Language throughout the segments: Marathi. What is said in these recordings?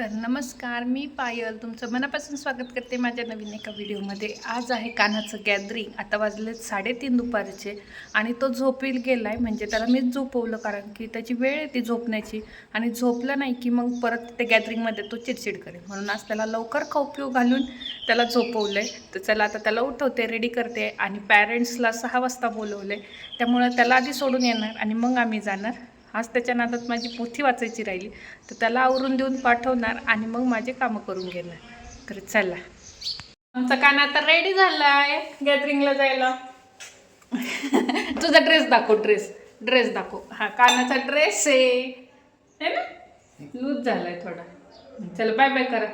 तर नमस्कार, मी पायल तुमचं मनापासून स्वागत करते माझ्या नवीन एका व्हिडिओमध्ये. आज आहे कान्हाचं गॅदरिंग. आता वाजले 3:30 दुपारचे आणि तो झोपील गेला आहे. म्हणजे त्याला मीच झोपवलं, कारण की त्याची वेळ आहे ती झोपण्याची. आणि झोपलं नाही की मग परत ते गॅदरिंगमध्ये तो चिडचिड करेल, म्हणून आज त्याला लवकर खाऊ पिऊ घालून त्याला झोपवलं आहे. तर चला आता त्याला उठवते, रेडी करते. आणि पॅरेंट्सला 6 वाजता बोलवलं आहे, त्यामुळं त्याला आधी सोडून येणार आणि मग आम्ही जाणार. आज त्याच्या नादात माझी पोथी वाचायची राहिली, तर त्याला आवरून देऊन पाठवणार आणि मग माझे कामं करून घेणार. तर चला, आमचा काना आता रेडी झाला आहे गॅदरिंगला जायला. तुझा ड्रेस दाखव, ड्रेस दाखव. हा कानाचा ड्रेस आहे ना, लूज झालाय थोडा. चला बाय बाय करा,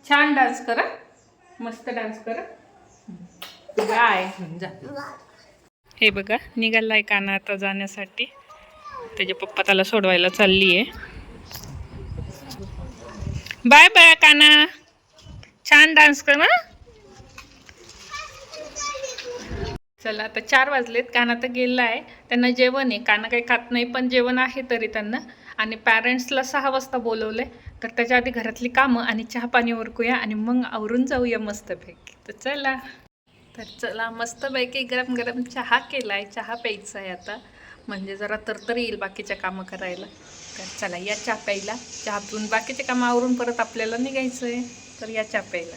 छान डान्स करा, मस्त डान्स करा, बाय. जा. हे बघा, निघालाय काना आता जाण्यासाठी. त्याचे पप्पा त्याला सोडवायला चालली आहे. बाय बाय काना, छान डान्स कर ना. चला आता 4 वाजलेत. काना तर गेला आहे, त्यांना जेवण आहे. काना काही खात नाही, पण जेवण आहे तरी त्यांना. आणि पॅरेंट्सला 6 वाजता बोलवलंय, तर त्याच्या आधी घरातली कामं आणि चहा पाणी उरकूया आणि मग आवरून जाऊया मस्तपैकी. तर चला मस्तपैकी गरम गरम चहा केलाय, चहा प्यायचा आहे आता, म्हणजे जरा तरतरी येईल बाकीच्या कामं करायला. तर चला या चहा प्यायला. चहा पिऊन बाकीचे कामं आवरून परत आपल्याला निघायचं आहे. तर या चहा प्यायला.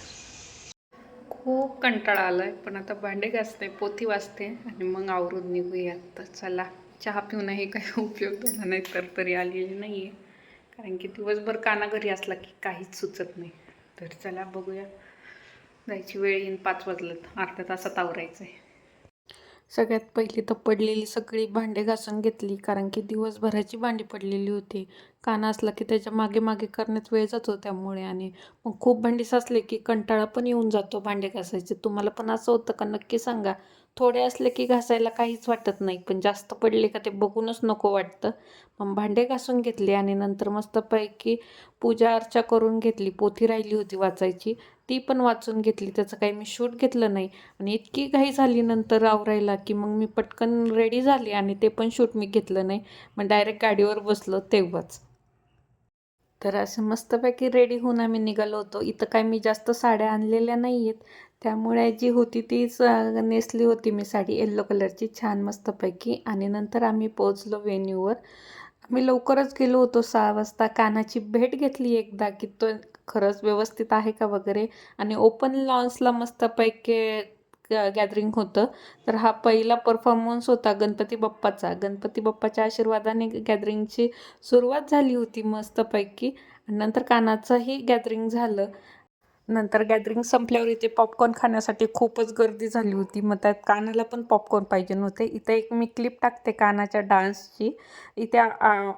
खूप कंटाळा आला आहे, पण आता भांडे घासते, पोथी वाचते आणि मग आवरून निघूया. तर चला, चहा पिऊनही काही उपयोग झाला नाही, तरतरी आलेली नाही आहे, कारण की दिवसभर काना घरी असला की काहीच सुचत नाही. तर चला बघूया, जायची वेळ येईन. 5 वाजलेत, अर्ध्या तासात आवरायचं आहे. सगळ्यात पहिली तर पडलेली सगळी भांडे घासून घेतली, कारण की दिवसभराची भांडी पडलेली होती. काना असला की त्याच्या मागे मागे करण्यात वेळ जातो त्यामुळे. आणि मग खूप भांडी साचले की कंटाळा पण येऊन जातो भांडे घासायचे. तुम्हाला पण असं होतं का? नक्की सांगा. थोडे असले की घासायला काहीच वाटत नाही, पण जास्त पडले का ते बघूनच नको वाटतं. मग भांडे घासून घेतले आणि नंतर मस्तपैकी पूजा अर्चा करून घेतली. पोथी राहिली होती वाचायची, ती पण वाचून घेतली. त्याचं काही मी शूट घेतलं नाही. आणि इतकी घाई झाली नंतर आवरायला की मग मी पटकन रेडी झाली आणि ते पण शूट मी घेतलं नाही. मग डायरेक्ट गाडीवर बसलो तेव्हाच. तर असं मस्तपैकी रेडी होऊन आम्ही निघालो होतो. इथं काय मी जास्त साड्या आणलेल्या नाही आहेत, त्यामुळे जी होती तीच नेसली होती मी साडी, येल्लो कलरची, छान मस्तपैकी. आणि नंतर आम्ही पोहोचलो व्हेन्यूवर. आम्ही लवकरच गेलो होतो, 6 वाजता. कानाची भेट घेतली एकदा की तो खरंच व्यवस्थित आहे का वगैरे. आणि ओपन लॉन्सला मस्तपैकी गॅदरिंग होतं. तर हा पहिला परफॉर्मन्स होता गणपती बाप्पाचा. गणपती बाप्पाच्या आशीर्वादाने गॅदरिंगची सुरुवात झाली होती मस्तपैकी. नंतर कानाचंही गॅदरिंग झालं. नंतर गॅदरिंग संपल्यावर इथे पॉपकॉर्न खाण्यासाठी खूपच गर्दी झाली होती. मग त्यात कानाला पण पॉपकॉर्न पाहिजे नव्हते. इथे एक मी क्लिप टाकते कानाच्या डान्सची. इथे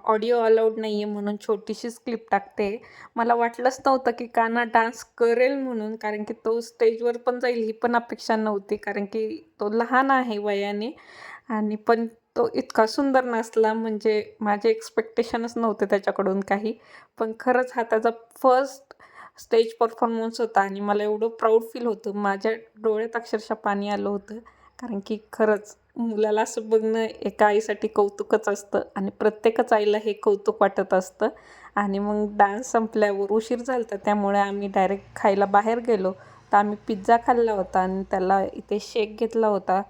ऑडिओ अलाउड नाही आहे, म्हणून छोटीशीच क्लिप टाकते. मला वाटलंच नव्हतं की काना डान्स करेल म्हणून, कारण की तो स्टेजवर पण जाईल ही पण अपेक्षा नव्हती, कारण की तो लहान आहे वयाने. आणि पण तो इतका सुंदर नाचला, म्हणजे माझे एक्सपेक्टेशनच नव्हते त्याच्याकडून काही. पण खरंच हा त्याचा फर्स्ट स्टेज परफॉर्मन्स होता आणि मला एवढं प्राऊड फील होतं. माझ्या डोळ्यात अक्षरशः पाणी आलं होतं, कारण की खरंच मुलाला असं बघणं एका आईसाठी कौतुकच असतं आणि प्रत्येकच आईला हे कौतुक वाटत असतं. आणि मग डान्स संपल्यावर उशीर झाला होता, त्यामुळे आम्ही डायरेक्ट खायला बाहेर गेलो. तर आम्ही पिझ्झा खाल्ला होता आणि त्याला इथे शेक घेतला होता.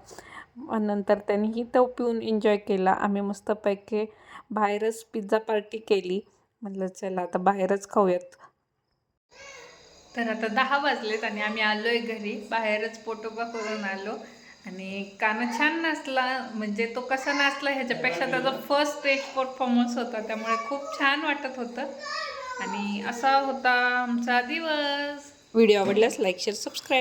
नंतर त्यांनीही तो पिऊन एन्जॉय केला. आम्ही मस्तपैकी बाहेरच पिझ्झा पार्टी केली. म्हटलं चला आता बाहेरच खाऊयात. तर आता 10 वाजलेत आणि आम्ही आलो आहे घरी. बाहेरच पोटोबा करून आलो. आणि काना छान नाचला, म्हणजे तो कसा नाचला ह्याच्यापेक्षा त्याचा फर्स्ट स्टेज परफॉर्मन्स होता, त्यामुळे खूप छान वाटत होतं. आणि असा होता आमचा दिवस. व्हिडिओ आवडल्यास लाईक, शेअर, सबस्क्राईब.